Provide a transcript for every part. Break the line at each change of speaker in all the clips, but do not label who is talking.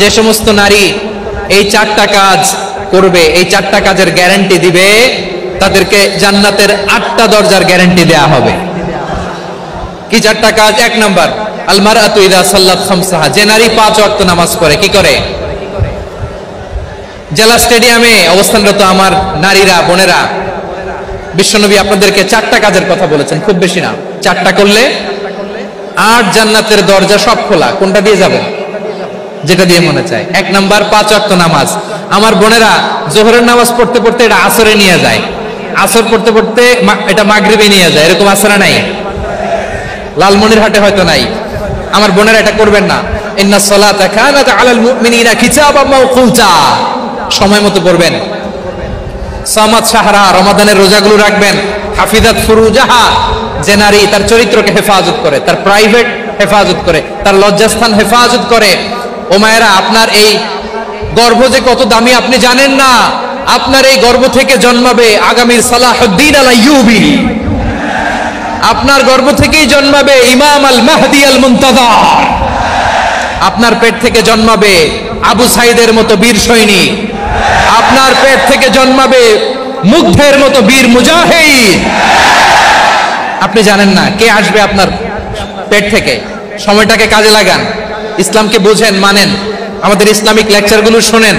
যে সমস্ত নারী এই চারটা কাজ করবে, এই চারটা কাজের গ্যারান্টি দিবে, তাদেরকে জান্নাতের 8টা দরজার গ্যারান্টি দেয়া হবে। কি চারটা কাজ? 1 নাম্বার, আল মারআতু ইযা সাল্লাত খামসাহা, যে নারী 5 ওয়াক্ত নামাজ পড়ে। কি করে? জেলা স্টেডিয়ামে অবস্থানরত আমার নারীরা, বোনেরা, বিশ্বনবী আপনাদেরকে 4টা কাজের কথা বলেছেন, খুব বেশি না। 4টা করলে 8 জান্নাতের দরজা সব খোলা। কোনটা দিয়ে যাবেন? যেটা দিয়ে মনে চায়। 1 নাম্বার 5 ওয়াক্ত নামাজ। আমার বোনেরা জোহরের নামাজ পড়তে পড়তে এটা আসরে নিয়ে যায়, আসর পড়তে পড়তে এটা মাগরিবে নিয়ে যায়। এরকম আসরা নাই? লালমনিরহাটে হয়তো নাই। আমার বোনেরা এটা করবেন না। ইন্নাস সালাতা কানাত আলাল মুমিনিনা কিতাবাম মাওকুতা, সময় মতো পড়বেন। সামাত শাহরা, রমাদানের রোজাগুলো রাখবেন। হাফিজাত ফুরুজাহা, যে নারী তার চরিত্রকে হেফাজত করে, তার প্রাইভেট হেফাজত করে, তার লজ্জাস্থান হেফাজত করে। ও মায়েরা, আপনার এই গর্ভ যে কত দামি আপনি জানেন না। আপনার এই গর্ভ থেকে জন্মাবে আগামীর সালাহুদ্দিন আল আইয়ুবী। আপনার গর্ভ থেকেই জন্মাবে ইমাম আল মাহদি আল মুনতাযর। আপনার পেট থেকে জন্মাবে আবু সাইদের মতো বীর সৈনিক। আপনার পেট থেকে জন্মাবে মুগ্ধের মতো বীর মুজাহিদ। আপনি জানেন না কে আসবে আপনার পেট থেকে। সময়টাকে কাজে লাগান, ইসলামকে বুঝেন, মানেন, আমাদের ইসলামিক লেকচারগুলো শোনেন।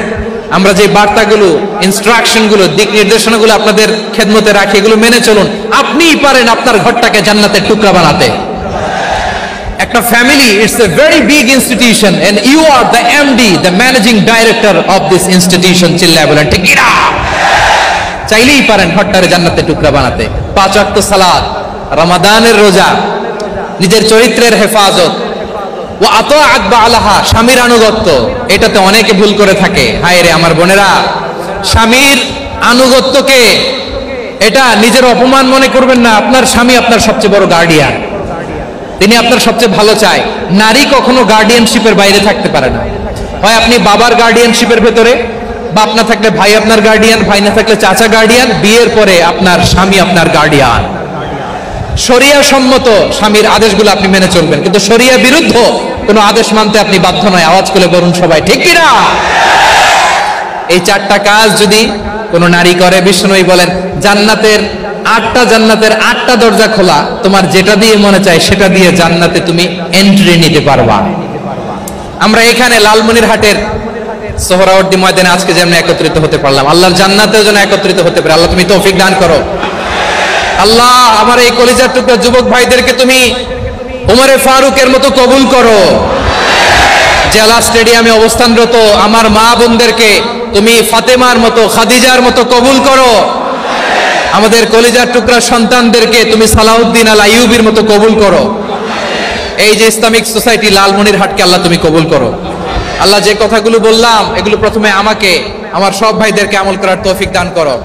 আমরা যে বার্তাগুলো, ইনস্ট্রাকশনগুলো, দিক নির্দেশনাগুলো আপনাদের খেদমতে রাখি, এগুলো মেনে চলুন। আপনিই পারেন আপনার ঘরটাকে জান্নাতের টুকরা বানাতে। একটা family, it's a very big institution and you are the MD, the managing director of this institution. চিল্লায় বলেন ঠিক কিনা? চাইলেই পারেন ঘরটারে জান্নাতের টুকরা বানাতে। 5 ওয়াক্ত সালাত, রমাদানের রোজা, নিজের চরিত্রের হেফাজত, ও আতাআত বালাহা, স্বামীর আনুগত্য। এটাতে অনেকে ভুল করে থাকে। হায় রে আমার বোনেরা, স্বামীর আনুগত্যকে এটা নিজের অপমান মনে করবেন না। আপনার স্বামী আপনার সবচেয়ে বড় গার্ডিয়ান, তিনি আপনার সবচেয়ে ভালো চায়। নারী কখনো গার্ডিয়ানশিপের বাইরে থাকতে পারে না। হয় আপনি বাবার গার্ডিয়ানশিপের ভেতরে, বাপ না থাকলে ভাই আপনার গার্ডিয়ান, ভাই না থাকলে চাচা গার্ডিয়ান, বিয়ের পরে আপনার স্বামী আপনার গার্ডিয়ান। শরিয়া সম্মত স্বামীর আদেশগুলো আপনি মেনে চলবেন, কিন্তু শরিয়া বিরুদ্ধ কোনো আদেশ মানতে আপনি বাধ্য নয়। আওয়াজ করে বলুন সবাই ঠিক কিনা? এই 4টা কাজ যদি কোনো নারী করে, বিষ্ণুই বলেন জান্নাতের 8টা দরজা খোলা। তোমার যেটা দিয়ে মনে চায় সেটা দিয়ে জান্নাতে তুমি এন্ট্রি নিতে পারবা। আমরা এখানে লালমনিরহাটের সোহরাওয়ার্দী ময়দানে আজকে যেমন একত্রিত হতে পারলাম, আল্লাহর জান্নাতেও যেন একত্রিত হতে পারে। আল্লাহ তুমি তৌফিক দান করো। আল্লাহ আমার এই কলিজার টুকরা যুবক ভাইদেরকে তুমি উমরে ফারুকের মতো কবুল করো। জেলা স্টেডিয়ামে অবস্থানরত আমার মা বোনদেরকে তুমি ফাতেমার মতো, খাদিজার মতো কবুল করো। আমাদের কলিজার টুকরা সন্তানদেরকে তুমি সালাউদ্দিন আল আইয়ুবীর মতো কবুল করো। এই যে ইসলামিক সোসাইটি লালমনিরহাটকে আল্লাহ তুমি কবুল করো। আল্লাহ যে কথাগুলো বললাম এগুলো প্রথমে আমাকে, আমার সব ভাইদেরকে আমল করার তৌফিক দান করো।